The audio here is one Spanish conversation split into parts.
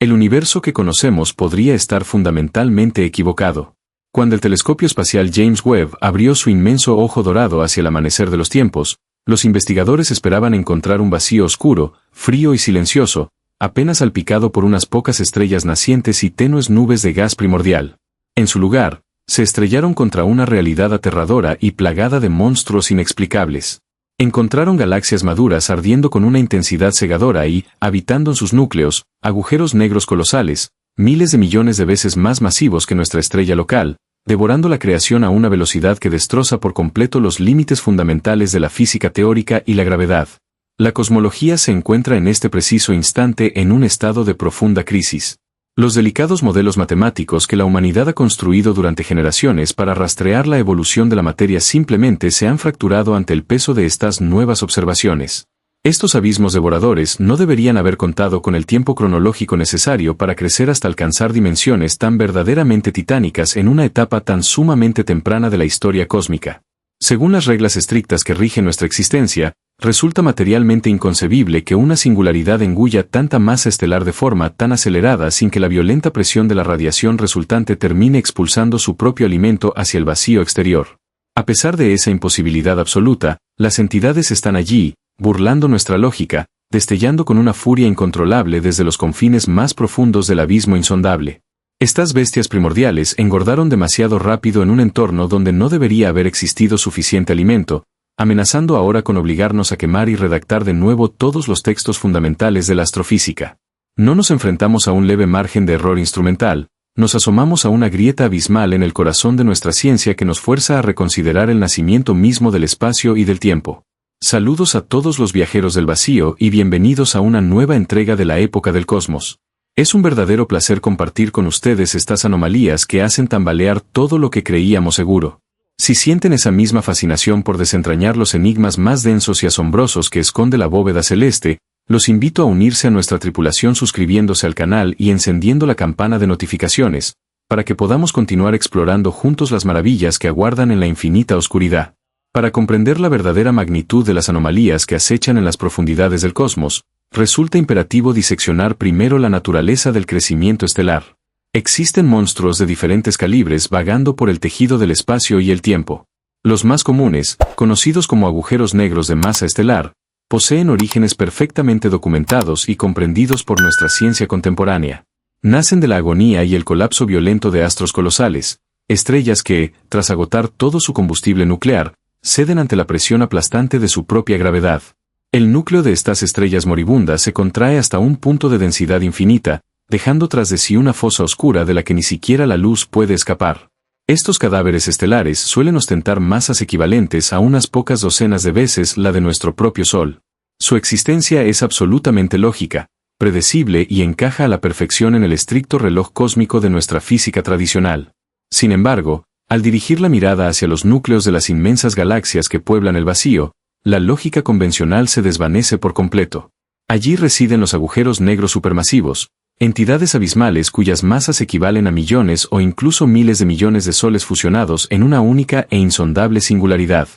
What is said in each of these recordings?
El universo que conocemos podría estar fundamentalmente equivocado. Cuando el telescopio espacial James Webb abrió su inmenso ojo dorado hacia el amanecer de los tiempos, los investigadores esperaban encontrar un vacío oscuro, frío y silencioso, apenas salpicado por unas pocas estrellas nacientes y tenues nubes de gas primordial. En su lugar, se estrellaron contra una realidad aterradora y plagada de monstruos inexplicables. Encontraron galaxias maduras ardiendo con una intensidad cegadora y, habitando en sus núcleos, agujeros negros colosales, miles de millones de veces más masivos que nuestra estrella local, devorando la creación a una velocidad que destroza por completo los límites fundamentales de la física teórica y la gravedad. La cosmología se encuentra en este preciso instante en un estado de profunda crisis. Los delicados modelos matemáticos que la humanidad ha construido durante generaciones para rastrear la evolución de la materia simplemente se han fracturado ante el peso de estas nuevas observaciones. Estos abismos devoradores no deberían haber contado con el tiempo cronológico necesario para crecer hasta alcanzar dimensiones tan verdaderamente titánicas en una etapa tan sumamente temprana de la historia cósmica. Según las reglas estrictas que rigen nuestra existencia, resulta materialmente inconcebible que una singularidad engulla tanta masa estelar de forma tan acelerada sin que la violenta presión de la radiación resultante termine expulsando su propio alimento hacia el vacío exterior. A pesar de esa imposibilidad absoluta, las entidades están allí, burlando nuestra lógica, destellando con una furia incontrolable desde los confines más profundos del abismo insondable. Estas bestias primordiales engordaron demasiado rápido en un entorno donde no debería haber existido suficiente alimento, amenazando ahora con obligarnos a quemar y redactar de nuevo todos los textos fundamentales de la astrofísica. No nos enfrentamos a un leve margen de error instrumental, nos asomamos a una grieta abismal en el corazón de nuestra ciencia que nos fuerza a reconsiderar el nacimiento mismo del espacio y del tiempo. Saludos a todos los viajeros del vacío y bienvenidos a una nueva entrega de la época del cosmos. Es un verdadero placer compartir con ustedes estas anomalías que hacen tambalear todo lo que creíamos seguro. Si sienten esa misma fascinación por desentrañar los enigmas más densos y asombrosos que esconde la bóveda celeste, los invito a unirse a nuestra tripulación suscribiéndose al canal y encendiendo la campana de notificaciones, para que podamos continuar explorando juntos las maravillas que aguardan en la infinita oscuridad. Para comprender la verdadera magnitud de las anomalías que acechan en las profundidades del cosmos, resulta imperativo diseccionar primero la naturaleza del crecimiento estelar. Existen monstruos de diferentes calibres vagando por el tejido del espacio y el tiempo. Los más comunes, conocidos como agujeros negros de masa estelar, poseen orígenes perfectamente documentados y comprendidos por nuestra ciencia contemporánea. Nacen de la agonía y el colapso violento de astros colosales, estrellas que, tras agotar todo su combustible nuclear, ceden ante la presión aplastante de su propia gravedad. El núcleo de estas estrellas moribundas se contrae hasta un punto de densidad infinita, dejando tras de sí una fosa oscura de la que ni siquiera la luz puede escapar. Estos cadáveres estelares suelen ostentar masas equivalentes a unas pocas docenas de veces la de nuestro propio Sol. Su existencia es absolutamente lógica, predecible y encaja a la perfección en el estricto reloj cósmico de nuestra física tradicional. Sin embargo, al dirigir la mirada hacia los núcleos de las inmensas galaxias que pueblan el vacío, la lógica convencional se desvanece por completo. Allí residen los agujeros negros supermasivos, entidades abismales cuyas masas equivalen a millones o incluso miles de millones de soles fusionados en una única e insondable singularidad.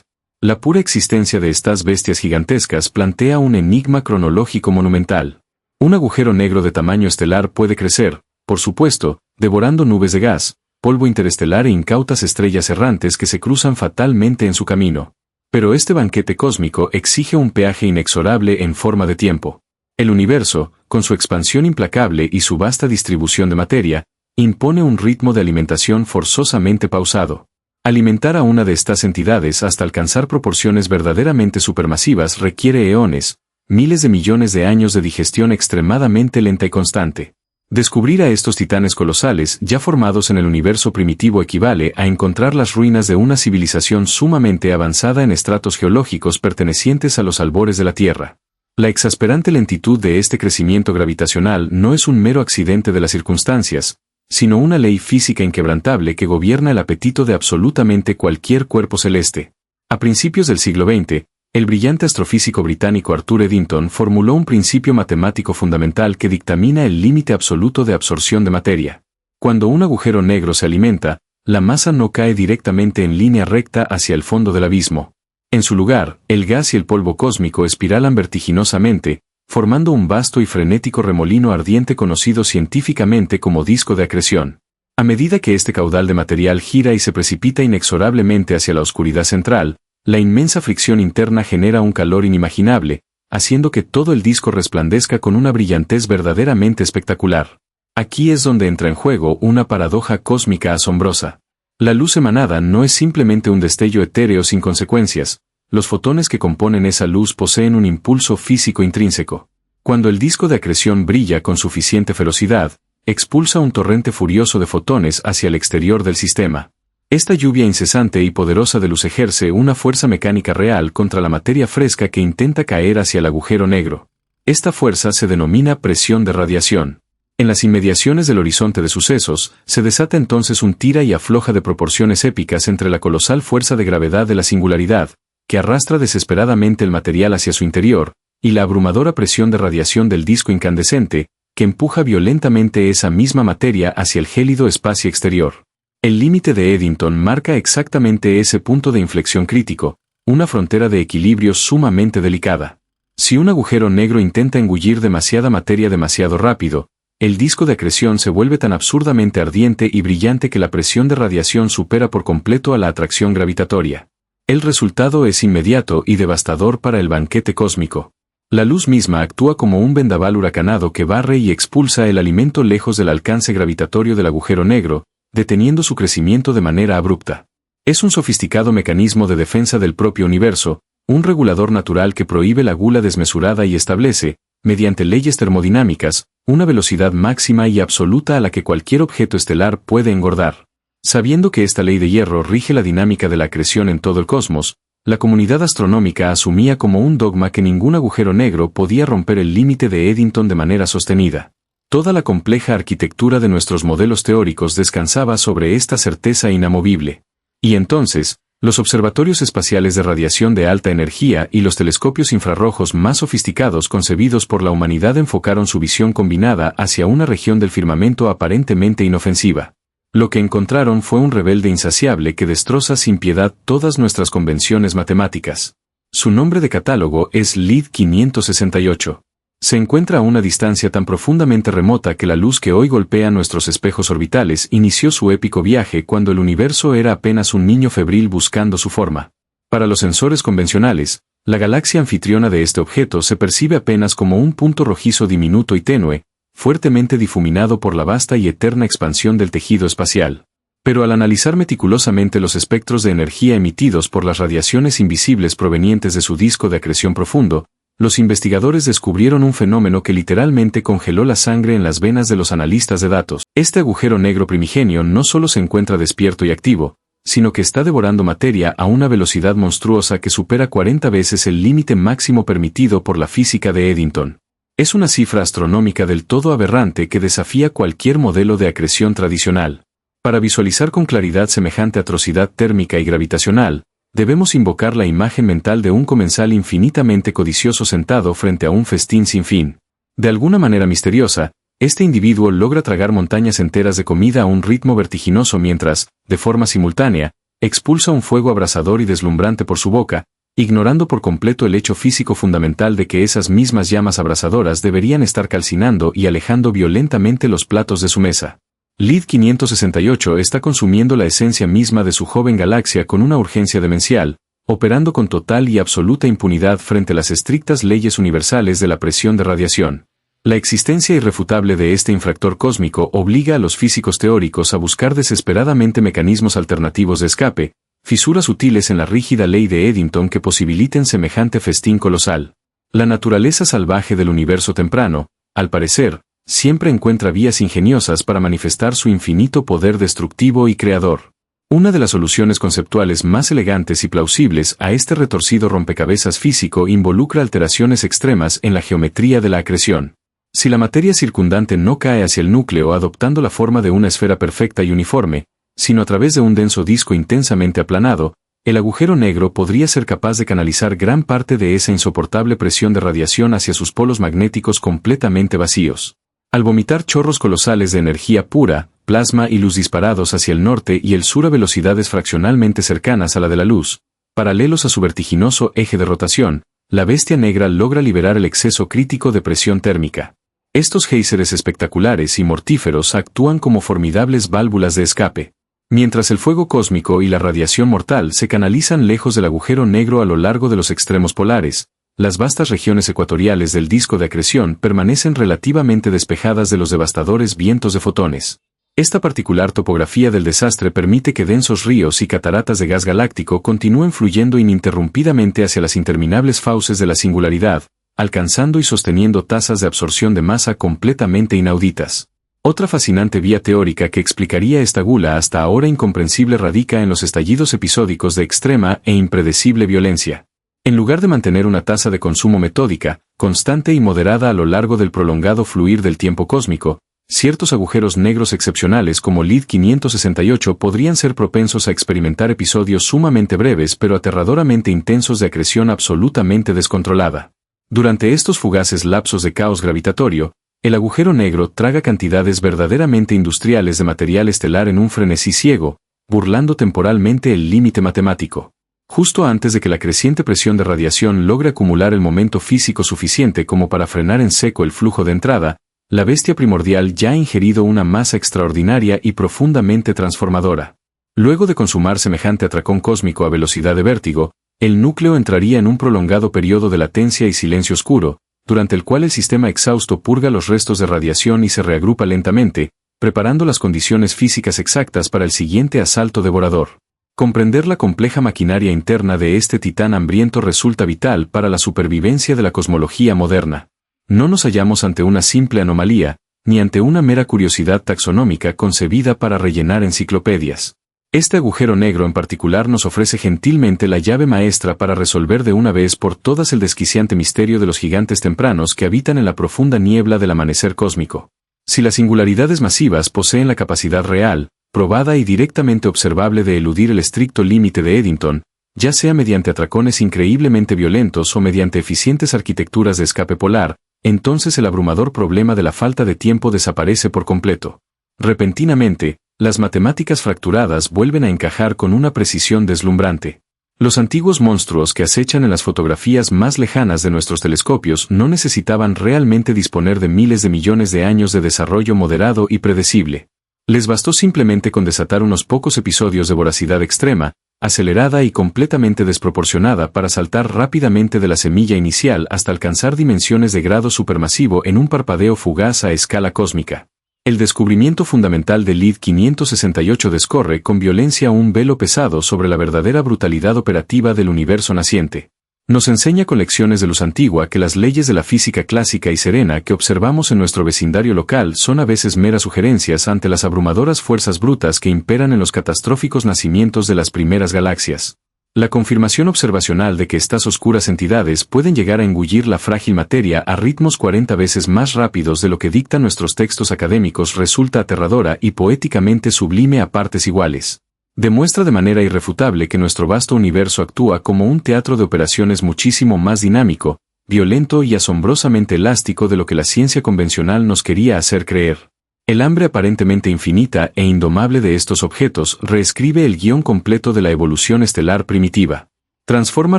La pura existencia de estas bestias gigantescas plantea un enigma cronológico monumental. Un agujero negro de tamaño estelar puede crecer, por supuesto, devorando nubes de gas, polvo interestelar e incautas estrellas errantes que se cruzan fatalmente en su camino. Pero este banquete cósmico exige un peaje inexorable en forma de tiempo. El universo, con su expansión implacable y su vasta distribución de materia, impone un ritmo de alimentación forzosamente pausado. Alimentar a una de estas entidades hasta alcanzar proporciones verdaderamente supermasivas requiere eones, miles de millones de años de digestión extremadamente lenta y constante. Descubrir a estos titanes colosales ya formados en el universo primitivo equivale a encontrar las ruinas de una civilización sumamente avanzada en estratos geológicos pertenecientes a los albores de la Tierra. La exasperante lentitud de este crecimiento gravitacional no es un mero accidente de las circunstancias, sino una ley física inquebrantable que gobierna el apetito de absolutamente cualquier cuerpo celeste. A principios del siglo XX, el brillante astrofísico británico Arthur Eddington formuló un principio matemático fundamental que dictamina el límite absoluto de absorción de materia. Cuando un agujero negro se alimenta, la masa no cae directamente en línea recta hacia el fondo del abismo. En su lugar, el gas y el polvo cósmico espiralan vertiginosamente, formando un vasto y frenético remolino ardiente conocido científicamente como disco de acreción. A medida que este caudal de material gira y se precipita inexorablemente hacia la oscuridad central, la inmensa fricción interna genera un calor inimaginable, haciendo que todo el disco resplandezca con una brillantez verdaderamente espectacular. Aquí es donde entra en juego una paradoja cósmica asombrosa. La luz emanada no es simplemente un destello etéreo sin consecuencias, los fotones que componen esa luz poseen un impulso físico intrínseco. Cuando el disco de acreción brilla con suficiente ferocidad, expulsa un torrente furioso de fotones hacia el exterior del sistema. Esta lluvia incesante y poderosa de luz ejerce una fuerza mecánica real contra la materia fresca que intenta caer hacia el agujero negro. Esta fuerza se denomina presión de radiación. En las inmediaciones del horizonte de sucesos, se desata entonces un tira y afloja de proporciones épicas entre la colosal fuerza de gravedad de la singularidad, que arrastra desesperadamente el material hacia su interior, y la abrumadora presión de radiación del disco incandescente, que empuja violentamente esa misma materia hacia el gélido espacio exterior. El límite de Eddington marca exactamente ese punto de inflexión crítico, una frontera de equilibrio sumamente delicada. Si un agujero negro intenta engullir demasiada materia demasiado rápido, el disco de acreción se vuelve tan absurdamente ardiente y brillante que la presión de radiación supera por completo a la atracción gravitatoria. El resultado es inmediato y devastador para el banquete cósmico. La luz misma actúa como un vendaval huracanado que barre y expulsa el alimento lejos del alcance gravitatorio del agujero negro, deteniendo su crecimiento de manera abrupta. Es un sofisticado mecanismo de defensa del propio universo, un regulador natural que prohíbe la gula desmesurada y establece, mediante leyes termodinámicas, una velocidad máxima y absoluta a la que cualquier objeto estelar puede engordar. Sabiendo que esta ley de hierro rige la dinámica de la acreción en todo el cosmos, la comunidad astronómica asumía como un dogma que ningún agujero negro podía romper el límite de Eddington de manera sostenida. Toda la compleja arquitectura de nuestros modelos teóricos descansaba sobre esta certeza inamovible. Y entonces, los observatorios espaciales de radiación de alta energía y los telescopios infrarrojos más sofisticados concebidos por la humanidad enfocaron su visión combinada hacia una región del firmamento aparentemente inofensiva. Lo que encontraron fue un rebelde insaciable que destroza sin piedad todas nuestras convenciones matemáticas. Su nombre de catálogo es LID 568. Se encuentra a una distancia tan profundamente remota que la luz que hoy golpea nuestros espejos orbitales inició su épico viaje cuando el universo era apenas un niño febril buscando su forma. Para los sensores convencionales, la galaxia anfitriona de este objeto se percibe apenas como un punto rojizo diminuto y tenue, fuertemente difuminado por la vasta y eterna expansión del tejido espacial. Pero al analizar meticulosamente los espectros de energía emitidos por las radiaciones invisibles provenientes de su disco de acreción profundo, los investigadores descubrieron un fenómeno que literalmente congeló la sangre en las venas de los analistas de datos. Este agujero negro primigenio no solo se encuentra despierto y activo, sino que está devorando materia a una velocidad monstruosa que supera 40 veces el límite máximo permitido por la física de Eddington. Es una cifra astronómica del todo aberrante que desafía cualquier modelo de acreción tradicional. Para visualizar con claridad semejante atrocidad térmica y gravitacional, debemos invocar la imagen mental de un comensal infinitamente codicioso sentado frente a un festín sin fin. De alguna manera misteriosa, este individuo logra tragar montañas enteras de comida a un ritmo vertiginoso mientras, de forma simultánea, expulsa un fuego abrasador y deslumbrante por su boca, ignorando por completo el hecho físico fundamental de que esas mismas llamas abrasadoras deberían estar calcinando y alejando violentamente los platos de su mesa. LID 568 está consumiendo la esencia misma de su joven galaxia con una urgencia demencial, operando con total y absoluta impunidad frente a las estrictas leyes universales de la presión de radiación. La existencia irrefutable de este infractor cósmico obliga a los físicos teóricos a buscar desesperadamente mecanismos alternativos de escape, fisuras sutiles en la rígida ley de Eddington que posibiliten semejante festín colosal. La naturaleza salvaje del universo temprano, al parecer, siempre encuentra vías ingeniosas para manifestar su infinito poder destructivo y creador. Una de las soluciones conceptuales más elegantes y plausibles a este retorcido rompecabezas físico involucra alteraciones extremas en la geometría de la acreción. Si la materia circundante no cae hacia el núcleo adoptando la forma de una esfera perfecta y uniforme, sino a través de un denso disco intensamente aplanado, el agujero negro podría ser capaz de canalizar gran parte de esa insoportable presión de radiación hacia sus polos magnéticos completamente vacíos. Al vomitar chorros colosales de energía pura, plasma y luz disparados hacia el norte y el sur a velocidades fraccionalmente cercanas a la de la luz, paralelos a su vertiginoso eje de rotación, la bestia negra logra liberar el exceso crítico de presión térmica. Estos géiseres espectaculares y mortíferos actúan como formidables válvulas de escape. Mientras el fuego cósmico y la radiación mortal se canalizan lejos del agujero negro a lo largo de los extremos polares, las vastas regiones ecuatoriales del disco de acreción permanecen relativamente despejadas de los devastadores vientos de fotones. Esta particular topografía del desastre permite que densos ríos y cataratas de gas galáctico continúen fluyendo ininterrumpidamente hacia las interminables fauces de la singularidad, alcanzando y sosteniendo tasas de absorción de masa completamente inauditas. Otra fascinante vía teórica que explicaría esta gula hasta ahora incomprensible radica en los estallidos episódicos de extrema e impredecible violencia. En lugar de mantener una tasa de consumo metódica, constante y moderada a lo largo del prolongado fluir del tiempo cósmico, ciertos agujeros negros excepcionales como LID 568 podrían ser propensos a experimentar episodios sumamente breves pero aterradoramente intensos de acreción absolutamente descontrolada. Durante estos fugaces lapsos de caos gravitatorio, el agujero negro traga cantidades verdaderamente industriales de material estelar en un frenesí ciego, burlando temporalmente el límite matemático. Justo antes de que la creciente presión de radiación logre acumular el momento físico suficiente como para frenar en seco el flujo de entrada, la bestia primordial ya ha ingerido una masa extraordinaria y profundamente transformadora. Luego de consumar semejante atracón cósmico a velocidad de vértigo, el núcleo entraría en un prolongado periodo de latencia y silencio oscuro, durante el cual el sistema exhausto purga los restos de radiación y se reagrupa lentamente, preparando las condiciones físicas exactas para el siguiente asalto devorador. Comprender la compleja maquinaria interna de este titán hambriento resulta vital para la supervivencia de la cosmología moderna. No nos hallamos ante una simple anomalía, ni ante una mera curiosidad taxonómica concebida para rellenar enciclopedias. Este agujero negro en particular nos ofrece gentilmente la llave maestra para resolver de una vez por todas el desquiciante misterio de los gigantes tempranos que habitan en la profunda niebla del amanecer cósmico. Si las singularidades masivas poseen la capacidad real, probada y directamente observable de eludir el estricto límite de Eddington, ya sea mediante atracones increíblemente violentos o mediante eficientes arquitecturas de escape polar, entonces el abrumador problema de la falta de tiempo desaparece por completo. Repentinamente, las matemáticas fracturadas vuelven a encajar con una precisión deslumbrante. Los antiguos monstruos que acechan en las fotografías más lejanas de nuestros telescopios no necesitaban realmente disponer de miles de millones de años de desarrollo moderado y predecible. Les bastó simplemente con desatar unos pocos episodios de voracidad extrema, acelerada y completamente desproporcionada para saltar rápidamente de la semilla inicial hasta alcanzar dimensiones de grado supermasivo en un parpadeo fugaz a escala cósmica. El descubrimiento fundamental de LID 568 descorre con violencia un velo pesado sobre la verdadera brutalidad operativa del universo naciente. Nos enseña con lecciones de luz antigua que las leyes de la física clásica y serena que observamos en nuestro vecindario local son a veces meras sugerencias ante las abrumadoras fuerzas brutas que imperan en los catastróficos nacimientos de las primeras galaxias. La confirmación observacional de que estas oscuras entidades pueden llegar a engullir la frágil materia a ritmos 40 veces más rápidos de lo que dictan nuestros textos académicos resulta aterradora y poéticamente sublime a partes iguales. Demuestra de manera irrefutable que nuestro vasto universo actúa como un teatro de operaciones muchísimo más dinámico, violento y asombrosamente elástico de lo que la ciencia convencional nos quería hacer creer. El hambre aparentemente infinita e indomable de estos objetos reescribe el guión completo de la evolución estelar primitiva. Transforma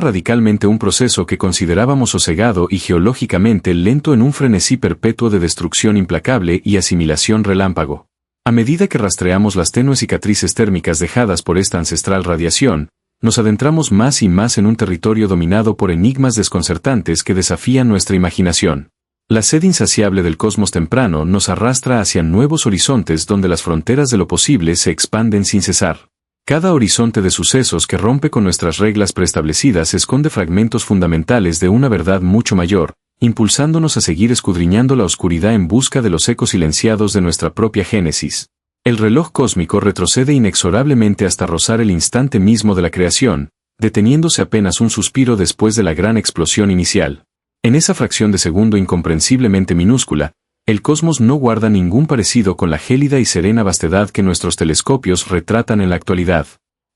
radicalmente un proceso que considerábamos sosegado y geológicamente lento en un frenesí perpetuo de destrucción implacable y asimilación relámpago. A medida que rastreamos las tenues cicatrices térmicas dejadas por esta ancestral radiación, nos adentramos más y más en un territorio dominado por enigmas desconcertantes que desafían nuestra imaginación. La sed insaciable del cosmos temprano nos arrastra hacia nuevos horizontes donde las fronteras de lo posible se expanden sin cesar. Cada horizonte de sucesos que rompe con nuestras reglas preestablecidas esconde fragmentos fundamentales de una verdad mucho mayor, impulsándonos a seguir escudriñando la oscuridad en busca de los ecos silenciados de nuestra propia génesis. El reloj cósmico retrocede inexorablemente hasta rozar el instante mismo de la creación, deteniéndose apenas un suspiro después de la gran explosión inicial. En esa fracción de segundo incomprensiblemente minúscula, el cosmos no guarda ningún parecido con la gélida y serena vastedad que nuestros telescopios retratan en la actualidad.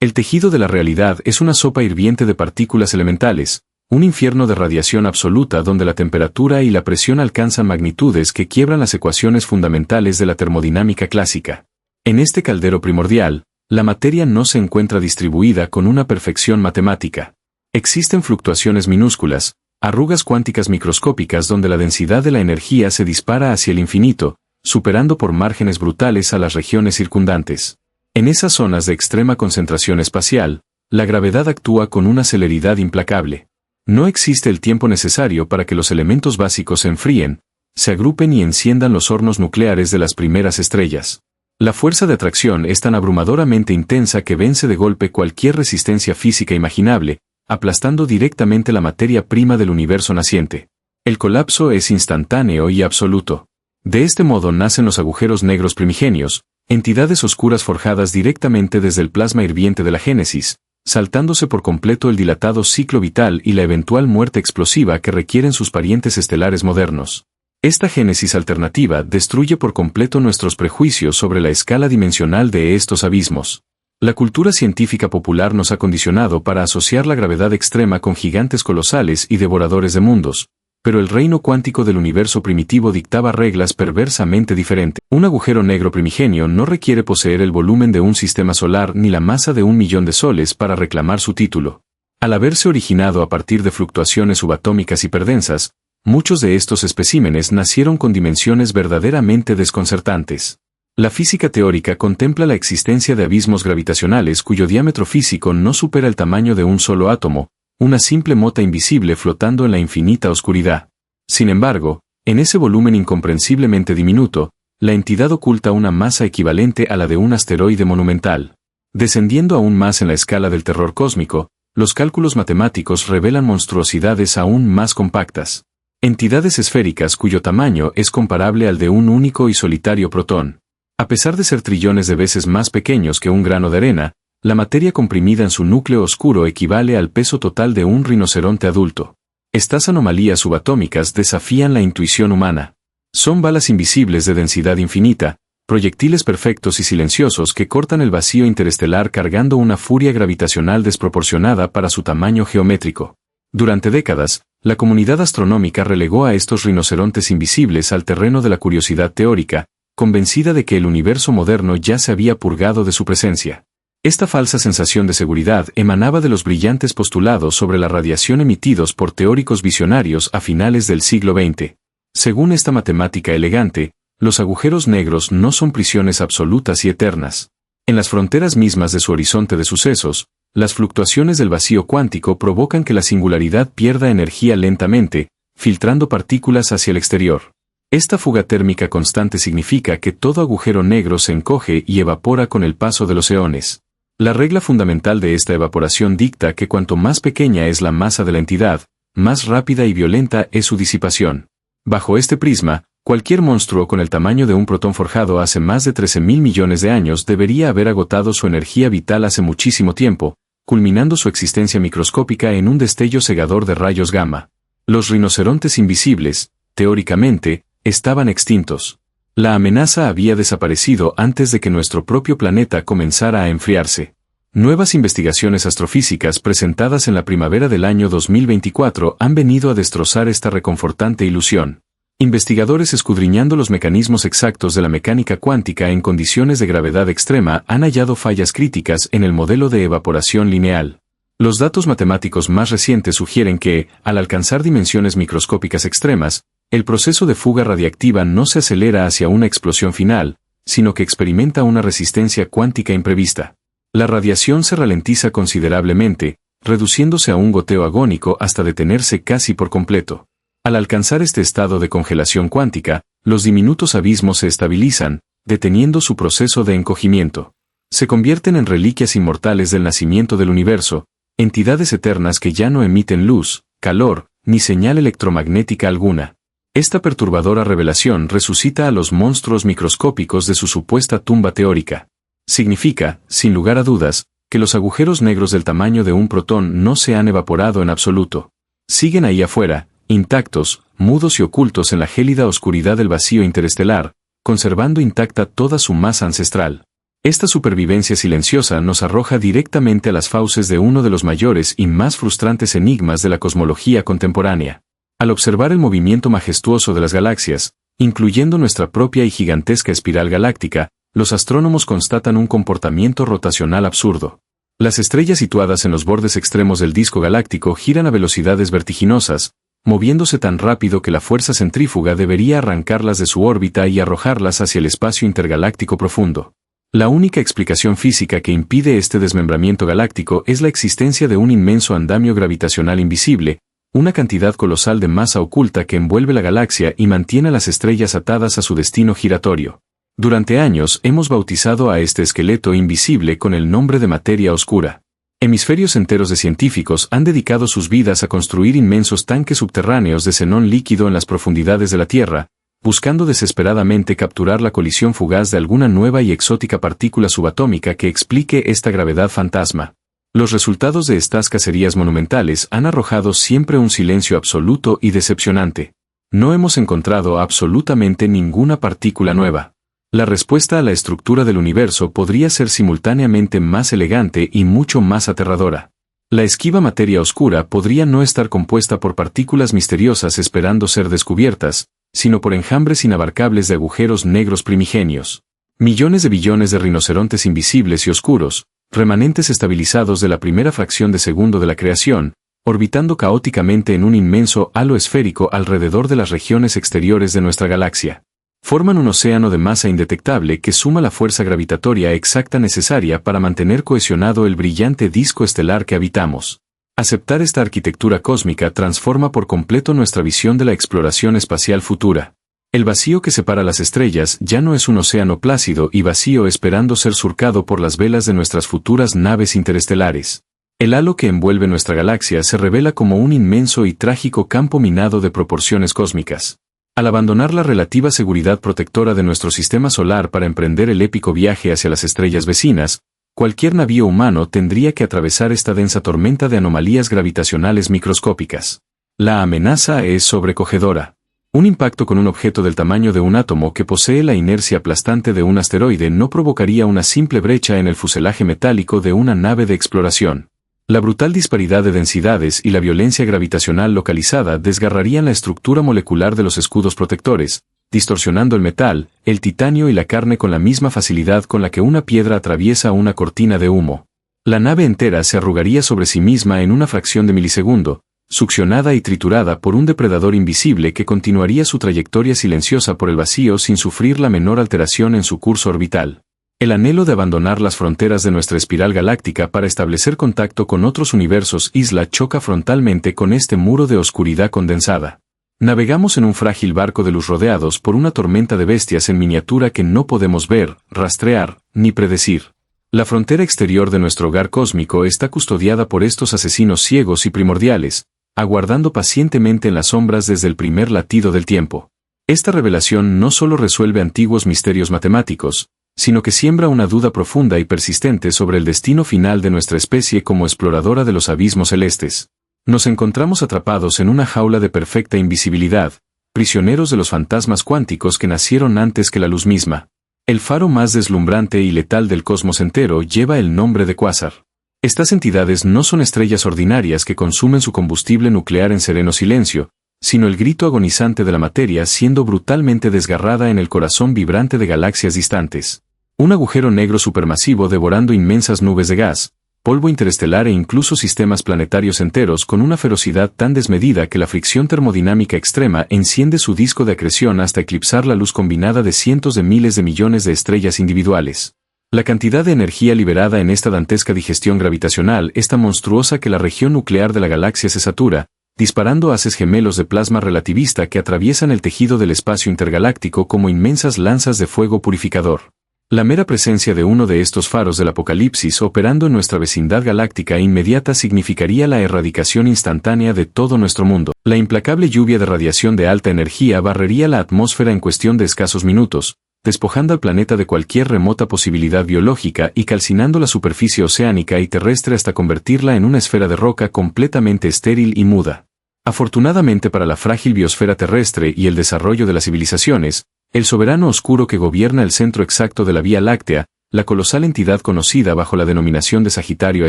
El tejido de la realidad es una sopa hirviente de partículas elementales, un infierno de radiación absoluta donde la temperatura y la presión alcanzan magnitudes que quiebran las ecuaciones fundamentales de la termodinámica clásica. En este caldero primordial, la materia no se encuentra distribuida con una perfección matemática. Existen fluctuaciones minúsculas, arrugas cuánticas microscópicas donde la densidad de la energía se dispara hacia el infinito, superando por márgenes brutales a las regiones circundantes. En esas zonas de extrema concentración espacial, la gravedad actúa con una celeridad implacable. No existe el tiempo necesario para que los elementos básicos se enfríen, se agrupen y enciendan los hornos nucleares de las primeras estrellas. La fuerza de atracción es tan abrumadoramente intensa que vence de golpe cualquier resistencia física imaginable, aplastando directamente la materia prima del universo naciente. El colapso es instantáneo y absoluto. De este modo nacen los agujeros negros primigenios, entidades oscuras forjadas directamente desde el plasma hirviente de la génesis, saltándose por completo el dilatado ciclo vital y la eventual muerte explosiva que requieren sus parientes estelares modernos. Esta génesis alternativa destruye por completo nuestros prejuicios sobre la escala dimensional de estos abismos. La cultura científica popular nos ha condicionado para asociar la gravedad extrema con gigantes colosales y devoradores de mundos, pero el reino cuántico del universo primitivo dictaba reglas perversamente diferentes. Un agujero negro primigenio no requiere poseer el volumen de un sistema solar ni la masa de 1.000.000 de soles para reclamar su título. Al haberse originado a partir de fluctuaciones subatómicas hiperdensas, muchos de estos especímenes nacieron con dimensiones verdaderamente desconcertantes. La física teórica contempla la existencia de abismos gravitacionales cuyo diámetro físico no supera el tamaño de un solo átomo, una simple mota invisible flotando en la infinita oscuridad. Sin embargo, en ese volumen incomprensiblemente diminuto, la entidad oculta una masa equivalente a la de un asteroide monumental. Descendiendo aún más en la escala del terror cósmico, los cálculos matemáticos revelan monstruosidades aún más compactas. Entidades esféricas cuyo tamaño es comparable al de un único y solitario protón. A pesar de ser trillones de veces más pequeños que un grano de arena, la materia comprimida en su núcleo oscuro equivale al peso total de un rinoceronte adulto. Estas anomalías subatómicas desafían la intuición humana. Son balas invisibles de densidad infinita, proyectiles perfectos y silenciosos que cortan el vacío interestelar cargando una furia gravitacional desproporcionada para su tamaño geométrico. Durante décadas, la comunidad astronómica relegó a estos rinocerontes invisibles al terreno de la curiosidad teórica, convencida de que el universo moderno ya se había purgado de su presencia. Esta falsa sensación de seguridad emanaba de los brillantes postulados sobre la radiación emitidos por teóricos visionarios a finales del siglo XX. Según esta matemática elegante, los agujeros negros no son prisiones absolutas y eternas. En las fronteras mismas de su horizonte de sucesos, las fluctuaciones del vacío cuántico provocan que la singularidad pierda energía lentamente, filtrando partículas hacia el exterior. Esta fuga térmica constante significa que todo agujero negro se encoge y evapora con el paso de los eones. La regla fundamental de esta evaporación dicta que cuanto más pequeña es la masa de la entidad, más rápida y violenta es su disipación. Bajo este prisma, cualquier monstruo con el tamaño de un protón forjado hace más de 13.000 millones de años debería haber agotado su energía vital hace muchísimo tiempo, culminando su existencia microscópica en un destello cegador de rayos gamma. Los rinocerontes invisibles, teóricamente, estaban extintos. La amenaza había desaparecido antes de que nuestro propio planeta comenzara a enfriarse. Nuevas investigaciones astrofísicas presentadas en la primavera del año 2024 han venido a destrozar esta reconfortante ilusión. Investigadores escudriñando los mecanismos exactos de la mecánica cuántica en condiciones de gravedad extrema han hallado fallas críticas en el modelo de evaporación lineal. Los datos matemáticos más recientes sugieren que, al alcanzar dimensiones microscópicas extremas, el proceso de fuga radiactiva no se acelera hacia una explosión final, sino que experimenta una resistencia cuántica imprevista. La radiación se ralentiza considerablemente, reduciéndose a un goteo agónico hasta detenerse casi por completo. Al alcanzar este estado de congelación cuántica, los diminutos abismos se estabilizan, deteniendo su proceso de encogimiento. Se convierten en reliquias inmortales del nacimiento del universo, entidades eternas que ya no emiten luz, calor, ni señal electromagnética alguna. Esta perturbadora revelación resucita a los monstruos microscópicos de su supuesta tumba teórica. Significa, sin lugar a dudas, que los agujeros negros del tamaño de un protón no se han evaporado en absoluto. Siguen ahí afuera, intactos, mudos y ocultos en la gélida oscuridad del vacío interestelar, conservando intacta toda su masa ancestral. Esta supervivencia silenciosa nos arroja directamente a las fauces de uno de los mayores y más frustrantes enigmas de la cosmología contemporánea. Al observar el movimiento majestuoso de las galaxias, incluyendo nuestra propia y gigantesca espiral galáctica, los astrónomos constatan un comportamiento rotacional absurdo. Las estrellas situadas en los bordes extremos del disco galáctico giran a velocidades vertiginosas, moviéndose tan rápido que la fuerza centrífuga debería arrancarlas de su órbita y arrojarlas hacia el espacio intergaláctico profundo. La única explicación física que impide este desmembramiento galáctico es la existencia de un inmenso andamio gravitacional invisible, una cantidad colosal de masa oculta que envuelve la galaxia y mantiene a las estrellas atadas a su destino giratorio. Durante años hemos bautizado a este esqueleto invisible con el nombre de materia oscura. Hemisferios enteros de científicos han dedicado sus vidas a construir inmensos tanques subterráneos de xenón líquido en las profundidades de la Tierra, buscando desesperadamente capturar la colisión fugaz de alguna nueva y exótica partícula subatómica que explique esta gravedad fantasma. Los resultados de estas cacerías monumentales han arrojado siempre un silencio absoluto y decepcionante. No hemos encontrado absolutamente ninguna partícula nueva. La respuesta a la estructura del universo podría ser simultáneamente más elegante y mucho más aterradora. La esquiva materia oscura podría no estar compuesta por partículas misteriosas esperando ser descubiertas, sino por enjambres inabarcables de agujeros negros primigenios. Millones de billones de rinocerontes invisibles y oscuros, remanentes estabilizados de la primera fracción de segundo de la creación, orbitando caóticamente en un inmenso halo esférico alrededor de las regiones exteriores de nuestra galaxia. Forman un océano de masa indetectable que suma la fuerza gravitatoria exacta necesaria para mantener cohesionado el brillante disco estelar que habitamos. Aceptar esta arquitectura cósmica transforma por completo nuestra visión de la exploración espacial futura. El vacío que separa las estrellas ya no es un océano plácido y vacío esperando ser surcado por las velas de nuestras futuras naves interestelares. El halo que envuelve nuestra galaxia se revela como un inmenso y trágico campo minado de proporciones cósmicas. Al abandonar la relativa seguridad protectora de nuestro sistema solar para emprender el épico viaje hacia las estrellas vecinas, cualquier navío humano tendría que atravesar esta densa tormenta de anomalías gravitacionales microscópicas. La amenaza es sobrecogedora. Un impacto con un objeto del tamaño de un átomo que posee la inercia aplastante de un asteroide no provocaría una simple brecha en el fuselaje metálico de una nave de exploración. La brutal disparidad de densidades y la violencia gravitacional localizada desgarrarían la estructura molecular de los escudos protectores, distorsionando el metal, el titanio y la carne con la misma facilidad con la que una piedra atraviesa una cortina de humo. La nave entera se arrugaría sobre sí misma en una fracción de milisegundo, succionada y triturada por un depredador invisible que continuaría su trayectoria silenciosa por el vacío sin sufrir la menor alteración en su curso orbital. El anhelo de abandonar las fronteras de nuestra espiral galáctica para establecer contacto con otros universos isla choca frontalmente con este muro de oscuridad condensada. Navegamos en un frágil barco de luz rodeados por una tormenta de bestias en miniatura que no podemos ver, rastrear, ni predecir. La frontera exterior de nuestro hogar cósmico está custodiada por estos asesinos ciegos y primordiales, aguardando pacientemente en las sombras desde el primer latido del tiempo. Esta revelación no solo resuelve antiguos misterios matemáticos, sino que siembra una duda profunda y persistente sobre el destino final de nuestra especie como exploradora de los abismos celestes. Nos encontramos atrapados en una jaula de perfecta invisibilidad, prisioneros de los fantasmas cuánticos que nacieron antes que la luz misma. El faro más deslumbrante y letal del cosmos entero lleva el nombre de cuásar. Estas entidades no son estrellas ordinarias que consumen su combustible nuclear en sereno silencio, sino el grito agonizante de la materia siendo brutalmente desgarrada en el corazón vibrante de galaxias distantes. Un agujero negro supermasivo devorando inmensas nubes de gas, polvo interestelar e incluso sistemas planetarios enteros con una ferocidad tan desmedida que la fricción termodinámica extrema enciende su disco de acreción hasta eclipsar la luz combinada de cientos de miles de millones de estrellas individuales. La cantidad de energía liberada en esta dantesca digestión gravitacional es tan monstruosa que la región nuclear de la galaxia se satura, disparando haces gemelos de plasma relativista que atraviesan el tejido del espacio intergaláctico como inmensas lanzas de fuego purificador. La mera presencia de uno de estos faros del apocalipsis operando en nuestra vecindad galáctica inmediata significaría la erradicación instantánea de todo nuestro mundo. La implacable lluvia de radiación de alta energía barrería la atmósfera en cuestión de escasos minutos, despojando al planeta de cualquier remota posibilidad biológica y calcinando la superficie oceánica y terrestre hasta convertirla en una esfera de roca completamente estéril y muda. Afortunadamente para la frágil biosfera terrestre y el desarrollo de las civilizaciones, el soberano oscuro que gobierna el centro exacto de la Vía Láctea, la colosal entidad conocida bajo la denominación de Sagitario a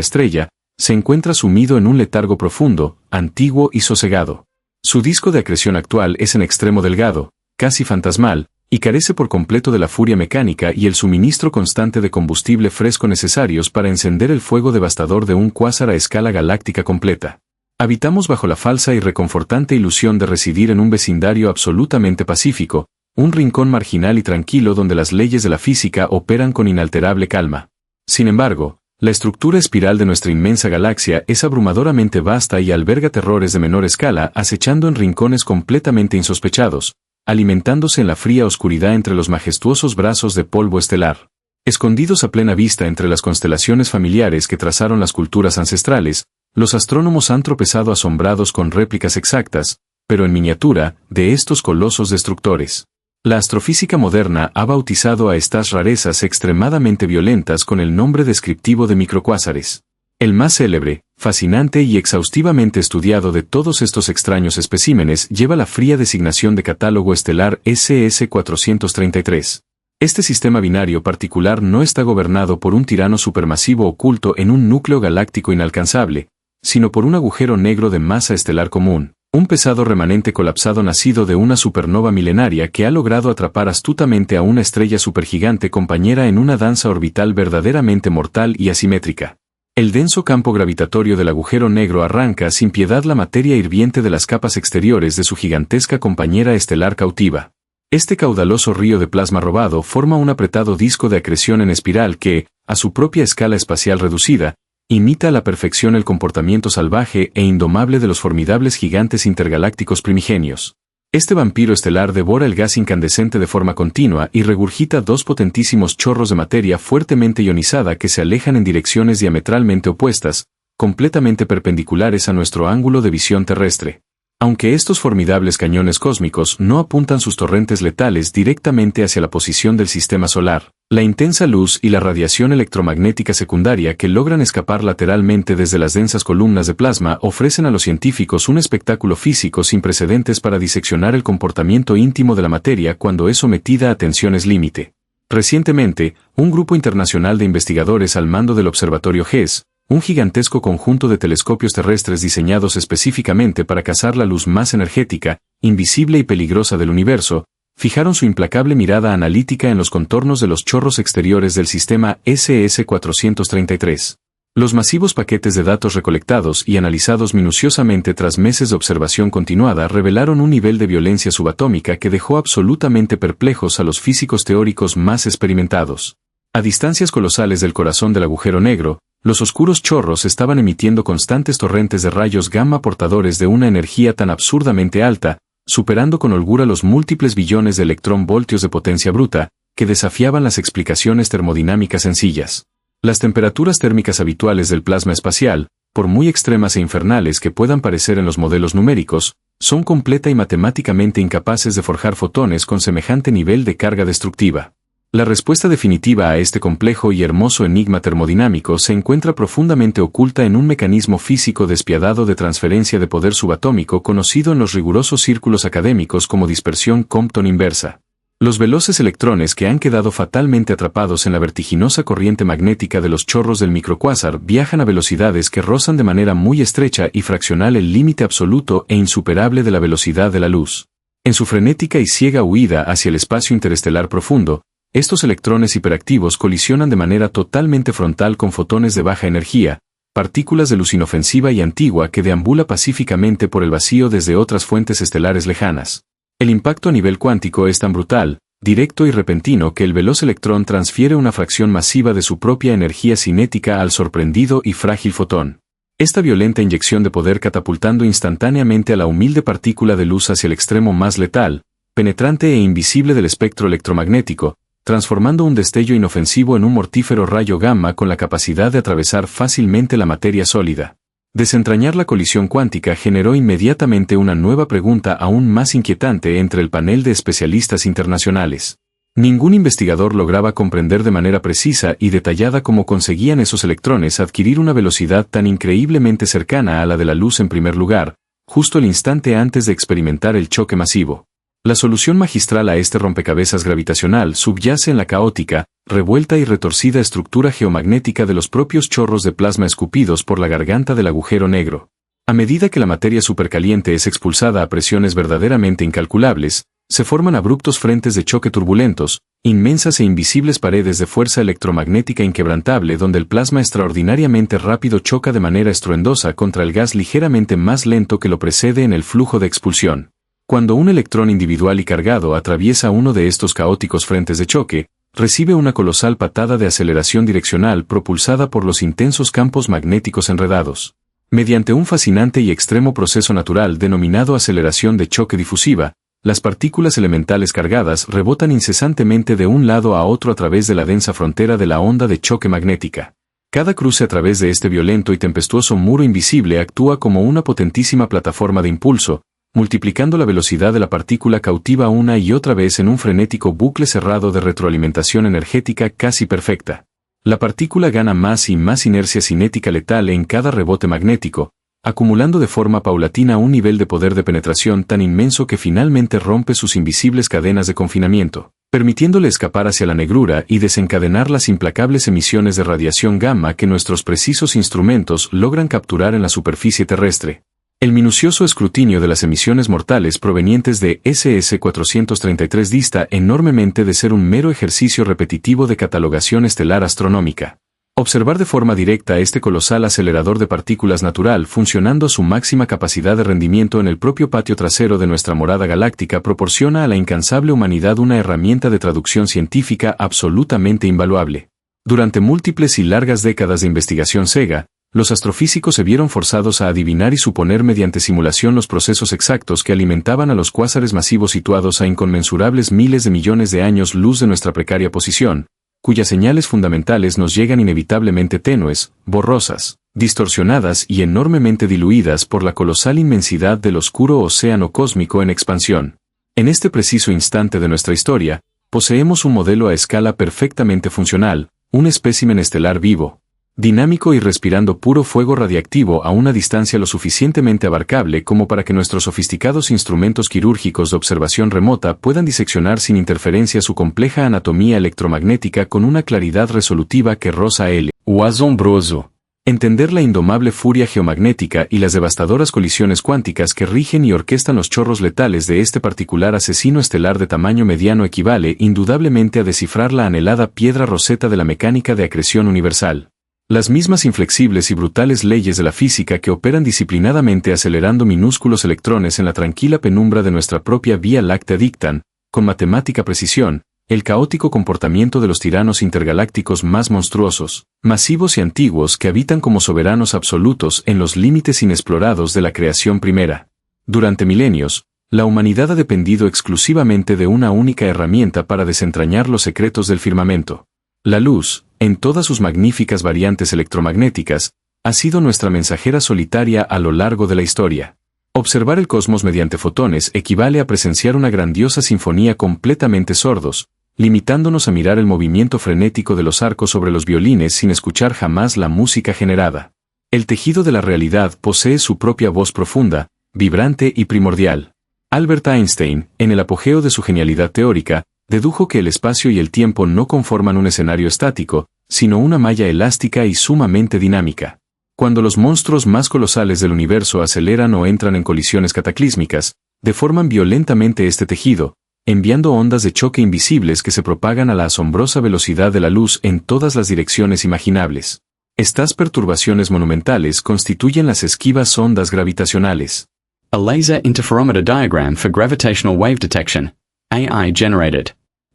Estrella, se encuentra sumido en un letargo profundo, antiguo y sosegado. Su disco de acreción actual es en extremo delgado, casi fantasmal, y carece por completo de la furia mecánica y el suministro constante de combustible fresco necesarios para encender el fuego devastador de un cuásar a escala galáctica completa. Habitamos bajo la falsa y reconfortante ilusión de residir en un vecindario absolutamente pacífico, un rincón marginal y tranquilo donde las leyes de la física operan con inalterable calma. Sin embargo, la estructura espiral de nuestra inmensa galaxia es abrumadoramente vasta y alberga terrores de menor escala acechando en rincones completamente insospechados, alimentándose en la fría oscuridad entre los majestuosos brazos de polvo estelar. Escondidos a plena vista entre las constelaciones familiares que trazaron las culturas ancestrales, los astrónomos han tropezado asombrados con réplicas exactas, pero en miniatura, de estos colosos destructores. La astrofísica moderna ha bautizado a estas rarezas extremadamente violentas con el nombre descriptivo de microcuásares. El más célebre, fascinante y exhaustivamente estudiado de todos estos extraños especímenes lleva la fría designación de catálogo estelar SS-433. Este sistema binario particular no está gobernado por un tirano supermasivo oculto en un núcleo galáctico inalcanzable, sino por un agujero negro de masa estelar común, un pesado remanente colapsado nacido de una supernova milenaria que ha logrado atrapar astutamente a una estrella supergigante compañera en una danza orbital verdaderamente mortal y asimétrica. El denso campo gravitatorio del agujero negro arranca sin piedad la materia hirviente de las capas exteriores de su gigantesca compañera estelar cautiva. Este caudaloso río de plasma robado forma un apretado disco de acreción en espiral que, a su propia escala espacial reducida, imita a la perfección el comportamiento salvaje e indomable de los formidables gigantes intergalácticos primigenios. Este vampiro estelar devora el gas incandescente de forma continua y regurgita dos potentísimos chorros de materia fuertemente ionizada que se alejan en direcciones diametralmente opuestas, completamente perpendiculares a nuestro ángulo de visión terrestre. Aunque estos formidables cañones cósmicos no apuntan sus torrentes letales directamente hacia la posición del sistema solar, la intensa luz y la radiación electromagnética secundaria que logran escapar lateralmente desde las densas columnas de plasma ofrecen a los científicos un espectáculo físico sin precedentes para diseccionar el comportamiento íntimo de la materia cuando es sometida a tensiones límite. Recientemente, un grupo internacional de investigadores al mando del Observatorio GES, un gigantesco conjunto de telescopios terrestres diseñados específicamente para cazar la luz más energética, invisible y peligrosa del universo, fijaron su implacable mirada analítica en los contornos de los chorros exteriores del sistema SS-433. Los masivos paquetes de datos recolectados y analizados minuciosamente tras meses de observación continuada revelaron un nivel de violencia subatómica que dejó absolutamente perplejos a los físicos teóricos más experimentados. A distancias colosales del corazón del agujero negro, los oscuros chorros estaban emitiendo constantes torrentes de rayos gamma portadores de una energía tan absurdamente alta, superando con holgura los múltiples billones de electronvoltios de potencia bruta, que desafiaban las explicaciones termodinámicas sencillas. Las temperaturas térmicas habituales del plasma espacial, por muy extremas e infernales que puedan parecer en los modelos numéricos, son completa y matemáticamente incapaces de forjar fotones con semejante nivel de carga destructiva. La respuesta definitiva a este complejo y hermoso enigma termodinámico se encuentra profundamente oculta en un mecanismo físico despiadado de transferencia de poder subatómico conocido en los rigurosos círculos académicos como dispersión Compton inversa. Los veloces electrones que han quedado fatalmente atrapados en la vertiginosa corriente magnética de los chorros del microcuásar viajan a velocidades que rozan de manera muy estrecha y fraccional el límite absoluto e insuperable de la velocidad de la luz. En su frenética y ciega huida hacia el espacio interestelar profundo, estos electrones hiperactivos colisionan de manera totalmente frontal con fotones de baja energía, partículas de luz inofensiva y antigua que deambula pacíficamente por el vacío desde otras fuentes estelares lejanas. El impacto a nivel cuántico es tan brutal, directo y repentino que el veloz electrón transfiere una fracción masiva de su propia energía cinética al sorprendido y frágil fotón. Esta violenta inyección de poder catapultando instantáneamente a la humilde partícula de luz hacia el extremo más letal, penetrante e invisible del espectro electromagnético, transformando un destello inofensivo en un mortífero rayo gamma con la capacidad de atravesar fácilmente la materia sólida. Desentrañar la colisión cuántica generó inmediatamente una nueva pregunta aún más inquietante entre el panel de especialistas internacionales. Ningún investigador lograba comprender de manera precisa y detallada cómo conseguían esos electrones adquirir una velocidad tan increíblemente cercana a la de la luz en primer lugar, justo el instante antes de experimentar el choque masivo. La solución magistral a este rompecabezas gravitacional subyace en la caótica, revuelta y retorcida estructura geomagnética de los propios chorros de plasma escupidos por la garganta del agujero negro. A medida que la materia supercaliente es expulsada a presiones verdaderamente incalculables, Se forman abruptos frentes de choque turbulentos, inmensas e invisibles paredes de fuerza electromagnética inquebrantable donde el plasma extraordinariamente rápido choca de manera estruendosa contra el gas ligeramente más lento que lo precede en el flujo de expulsión. Cuando un electrón individual y cargado atraviesa uno de estos caóticos frentes de choque, recibe una colosal patada de aceleración direccional propulsada por los intensos campos magnéticos enredados. Mediante un fascinante y extremo proceso natural denominado aceleración de choque difusiva, las partículas elementales cargadas rebotan incesantemente de un lado a otro a través de la densa frontera de la onda de choque magnética. Cada cruce a través de este violento y tempestuoso muro invisible actúa como una potentísima plataforma de impulso, multiplicando la velocidad de la partícula cautiva una y otra vez en un frenético bucle cerrado de retroalimentación energética casi perfecta. La partícula gana más y más inercia cinética letal en cada rebote magnético, acumulando de forma paulatina un nivel de poder de penetración tan inmenso que finalmente rompe sus invisibles cadenas de confinamiento, permitiéndole escapar hacia la negrura y desencadenar las implacables emisiones de radiación gamma que nuestros precisos instrumentos logran capturar en la superficie terrestre. El minucioso escrutinio de las emisiones mortales provenientes de SS-433 dista enormemente de ser un mero ejercicio repetitivo de catalogación estelar astronómica. Observar de forma directa este colosal acelerador de partículas natural funcionando a su máxima capacidad de rendimiento en el propio patio trasero de nuestra morada galáctica proporciona a la incansable humanidad una herramienta de traducción científica absolutamente invaluable. Durante múltiples y largas décadas de investigación ciega, los astrofísicos se vieron forzados a adivinar y suponer mediante simulación los procesos exactos que alimentaban a los cuásares masivos situados a inconmensurables miles de millones de años luz de nuestra precaria posición, cuyas señales fundamentales nos llegan inevitablemente tenues, borrosas, distorsionadas y enormemente diluidas por la colosal inmensidad del oscuro océano cósmico en expansión. En este preciso instante de nuestra historia, poseemos un modelo a escala perfectamente funcional, un espécimen estelar vivo, dinámico y respirando puro fuego radiactivo a una distancia lo suficientemente abarcable como para que nuestros sofisticados instrumentos quirúrgicos de observación remota puedan diseccionar sin interferencia su compleja anatomía electromagnética con una claridad resolutiva que roza o asombroso. Entender la indomable furia geomagnética y las devastadoras colisiones cuánticas que rigen y orquestan los chorros letales de este particular asesino estelar de tamaño mediano equivale indudablemente a descifrar la anhelada piedra roseta de la mecánica de acreción universal. Las mismas inflexibles y brutales leyes de la física que operan disciplinadamente acelerando minúsculos electrones en la tranquila penumbra de nuestra propia Vía Láctea dictan, con matemática precisión, el caótico comportamiento de los tiranos intergalácticos más monstruosos, masivos y antiguos que habitan como soberanos absolutos en los límites inexplorados de la creación primera. Durante milenios, la humanidad ha dependido exclusivamente de una única herramienta para desentrañar los secretos del firmamento. La luz, en todas sus magníficas variantes electromagnéticas, ha sido nuestra mensajera solitaria a lo largo de la historia. Observar el cosmos mediante fotones equivale a presenciar una grandiosa sinfonía completamente sordos, limitándonos a mirar el movimiento frenético de los arcos sobre los violines sin escuchar jamás la música generada. El tejido de la realidad posee su propia voz profunda, vibrante y primordial. Albert Einstein, en el apogeo de su genialidad teórica, dedujo que el espacio y el tiempo no conforman un escenario estático, sino una malla elástica y sumamente dinámica. Cuando los monstruos más colosales del universo aceleran o entran en colisiones cataclísmicas, deforman violentamente este tejido, enviando ondas de choque invisibles que se propagan a la asombrosa velocidad de la luz en todas las direcciones imaginables. Estas perturbaciones monumentales constituyen las esquivas ondas gravitacionales. A laser interferometer diagram for gravitational wave detection. AI generated.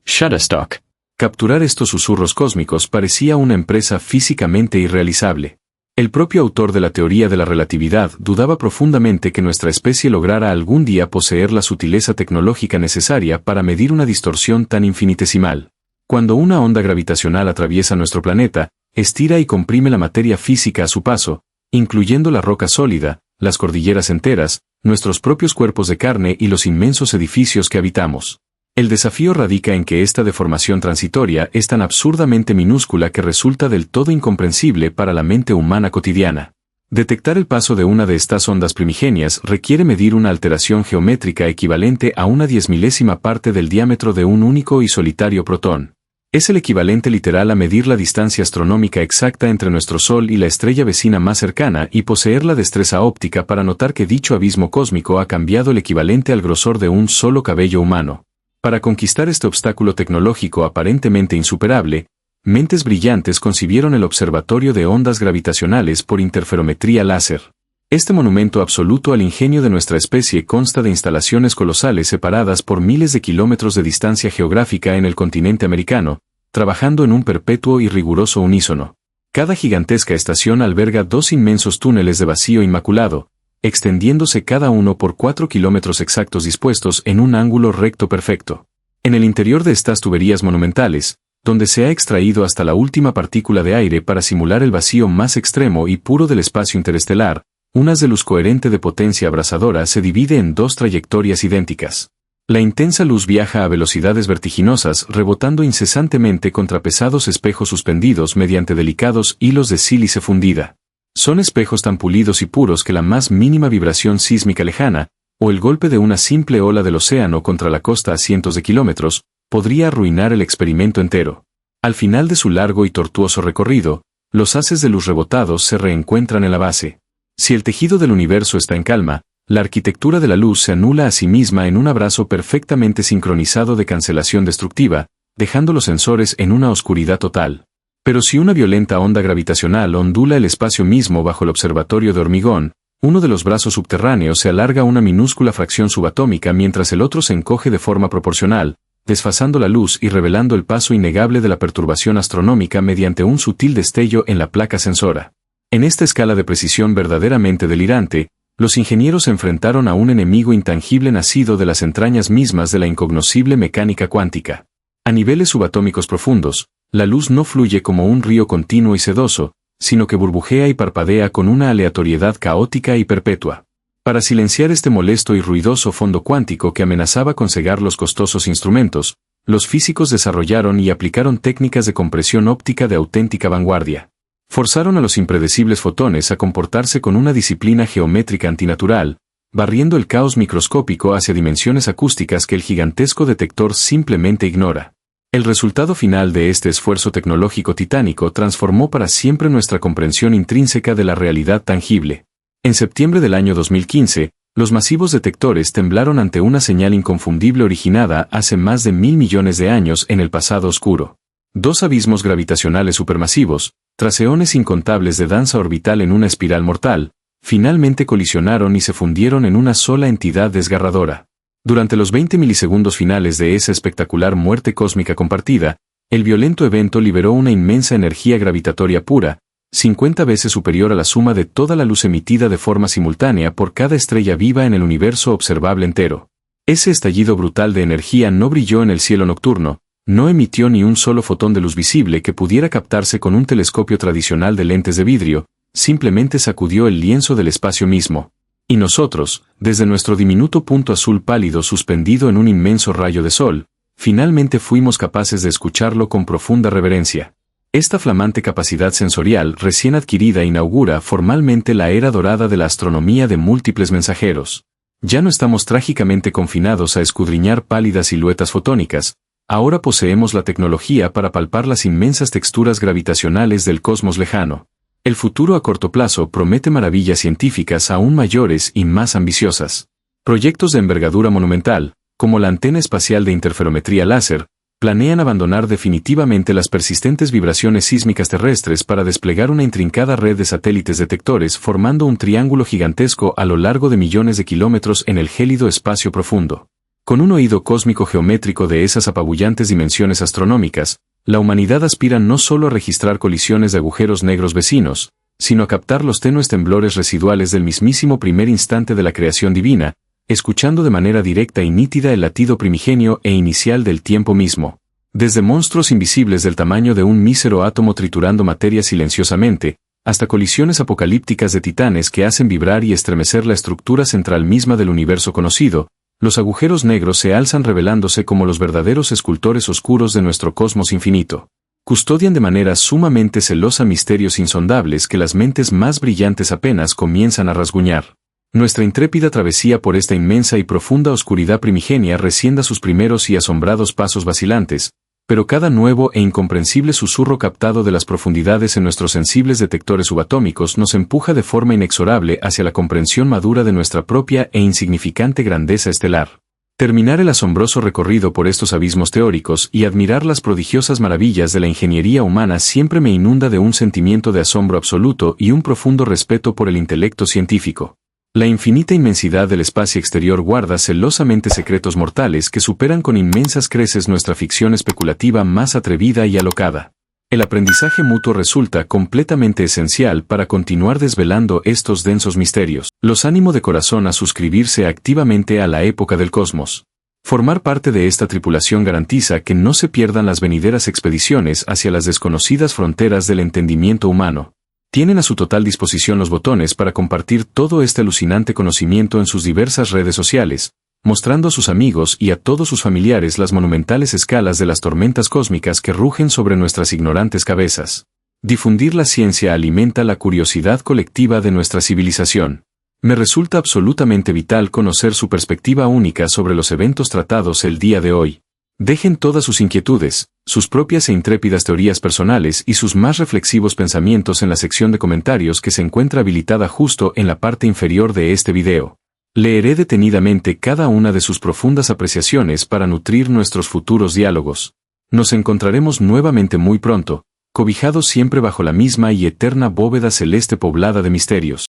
Shutterstock. Capturar estos susurros cósmicos parecía una empresa físicamente irrealizable. El propio autor de la teoría de la relatividad dudaba profundamente que nuestra especie lograra algún día poseer la sutileza tecnológica necesaria para medir una distorsión tan infinitesimal. Cuando una onda gravitacional atraviesa nuestro planeta, estira y comprime la materia física a su paso, incluyendo la roca sólida, las cordilleras enteras, nuestros propios cuerpos de carne y los inmensos edificios que habitamos. El desafío radica en que esta deformación transitoria es tan absurdamente minúscula que resulta del todo incomprensible para la mente humana cotidiana. Detectar el paso de una de estas ondas primigenias requiere medir una alteración geométrica equivalente a una 10.000ª parte del diámetro de un único y solitario protón. Es el equivalente literal a medir la distancia astronómica exacta entre nuestro Sol y la estrella vecina más cercana y poseer la destreza óptica para notar que dicho abismo cósmico ha cambiado el equivalente al grosor de un solo cabello humano. Para conquistar este obstáculo tecnológico aparentemente insuperable, mentes brillantes concibieron el Observatorio de Ondas Gravitacionales por Interferometría Láser. Este monumento absoluto al ingenio de nuestra especie consta de instalaciones colosales separadas por miles de kilómetros de distancia geográfica en el continente americano, trabajando en un perpetuo y riguroso unísono. Cada gigantesca estación alberga 2 inmensos túneles de vacío inmaculado, extendiéndose cada uno por 4 kilómetros exactos dispuestos en un ángulo recto perfecto. En el interior de estas tuberías monumentales, donde se ha extraído hasta la última partícula de aire para simular el vacío más extremo y puro del espacio interestelar, un haz de luz coherente de potencia abrasadora se divide en 2 trayectorias idénticas. La intensa luz viaja a velocidades vertiginosas, rebotando incesantemente contra pesados espejos suspendidos mediante delicados hilos de sílice fundida. Son espejos tan pulidos y puros que la más mínima vibración sísmica lejana, o el golpe de una simple ola del océano contra la costa a cientos de kilómetros, podría arruinar el experimento entero. Al final de su largo y tortuoso recorrido, los haces de luz rebotados se reencuentran en la base. Si el tejido del universo está en calma, la arquitectura de la luz se anula a sí misma en un abrazo perfectamente sincronizado de cancelación destructiva, dejando los sensores en una oscuridad total. Pero si una violenta onda gravitacional ondula el espacio mismo bajo el observatorio de hormigón, uno de los brazos subterráneos se alarga una minúscula fracción subatómica mientras el otro se encoge de forma proporcional, desfasando la luz y revelando el paso innegable de la perturbación astronómica mediante un sutil destello en la placa sensora. En esta escala de precisión verdaderamente delirante, los ingenieros se enfrentaron a un enemigo intangible nacido de las entrañas mismas de la incognoscible mecánica cuántica. A niveles subatómicos profundos, la luz no fluye como un río continuo y sedoso, sino que burbujea y parpadea con una aleatoriedad caótica y perpetua. Para silenciar este molesto y ruidoso fondo cuántico que amenazaba con cegar los costosos instrumentos, los físicos desarrollaron y aplicaron técnicas de compresión óptica de auténtica vanguardia. Forzaron a los impredecibles fotones a comportarse con una disciplina geométrica antinatural, barriendo el caos microscópico hacia dimensiones acústicas que el gigantesco detector simplemente ignora. El resultado final de este esfuerzo tecnológico titánico transformó para siempre nuestra comprensión intrínseca de la realidad tangible. En septiembre del año 2015, los masivos detectores temblaron ante una señal inconfundible originada hace más de 1.000 millones de años en el pasado oscuro. 2 abismos gravitacionales supermasivos, tras eones incontables de danza orbital en una espiral mortal, finalmente colisionaron y se fundieron en una sola entidad desgarradora. Durante los 20 milisegundos finales de esa espectacular muerte cósmica compartida, el violento evento liberó una inmensa energía gravitatoria pura, 50 veces superior a la suma de toda la luz emitida de forma simultánea por cada estrella viva en el universo observable entero. Ese estallido brutal de energía no brilló en el cielo nocturno, no emitió ni un solo fotón de luz visible que pudiera captarse con un telescopio tradicional de lentes de vidrio, simplemente sacudió el lienzo del espacio mismo. Y nosotros, desde nuestro diminuto punto azul pálido suspendido en un inmenso rayo de sol, finalmente fuimos capaces de escucharlo con profunda reverencia. Esta flamante capacidad sensorial recién adquirida inaugura formalmente la era dorada de la astronomía de múltiples mensajeros. Ya no estamos trágicamente confinados a escudriñar pálidas siluetas fotónicas, ahora poseemos la tecnología para palpar las inmensas texturas gravitacionales del cosmos lejano. El futuro a corto plazo promete maravillas científicas aún mayores y más ambiciosas. Proyectos de envergadura monumental, como la antena espacial de interferometría láser, planean abandonar definitivamente las persistentes vibraciones sísmicas terrestres para desplegar una intrincada red de satélites detectores formando un triángulo gigantesco a lo largo de millones de kilómetros en el gélido espacio profundo. Con un oído cósmico geométrico de esas apabullantes dimensiones astronómicas, la humanidad aspira no solo a registrar colisiones de agujeros negros vecinos, sino a captar los tenues temblores residuales del mismísimo primer instante de la creación divina, escuchando de manera directa y nítida el latido primigenio e inicial del tiempo mismo. Desde monstruos invisibles del tamaño de un mísero átomo triturando materia silenciosamente, hasta colisiones apocalípticas de titanes que hacen vibrar y estremecer la estructura central misma del universo conocido, los agujeros negros se alzan revelándose como los verdaderos escultores oscuros de nuestro cosmos infinito. Custodian de manera sumamente celosa misterios insondables que las mentes más brillantes apenas comienzan a rasguñar. Nuestra intrépida travesía por esta inmensa y profunda oscuridad primigenia recién da sus primeros y asombrados pasos vacilantes, pero cada nuevo e incomprensible susurro captado de las profundidades en nuestros sensibles detectores subatómicos nos empuja de forma inexorable hacia la comprensión madura de nuestra propia e insignificante grandeza estelar. Terminar el asombroso recorrido por estos abismos teóricos y admirar las prodigiosas maravillas de la ingeniería humana siempre me inunda de un sentimiento de asombro absoluto y un profundo respeto por el intelecto científico. La infinita inmensidad del espacio exterior guarda celosamente secretos mortales que superan con inmensas creces nuestra ficción especulativa más atrevida y alocada. El aprendizaje mutuo resulta completamente esencial para continuar desvelando estos densos misterios. Los ánimo de corazón a suscribirse activamente a la época del cosmos. Formar parte de esta tripulación garantiza que no se pierdan las venideras expediciones hacia las desconocidas fronteras del entendimiento humano. Tienen a su total disposición los botones para compartir todo este alucinante conocimiento en sus diversas redes sociales, mostrando a sus amigos y a todos sus familiares las monumentales escalas de las tormentas cósmicas que rugen sobre nuestras ignorantes cabezas. Difundir la ciencia alimenta la curiosidad colectiva de nuestra civilización. Me resulta absolutamente vital conocer su perspectiva única sobre los eventos tratados el día de hoy. Dejen todas sus inquietudes, sus propias e intrépidas teorías personales y sus más reflexivos pensamientos en la sección de comentarios que se encuentra habilitada justo en la parte inferior de este video. Leeré detenidamente cada una de sus profundas apreciaciones para nutrir nuestros futuros diálogos. Nos encontraremos nuevamente muy pronto, cobijados siempre bajo la misma y eterna bóveda celeste poblada de misterios.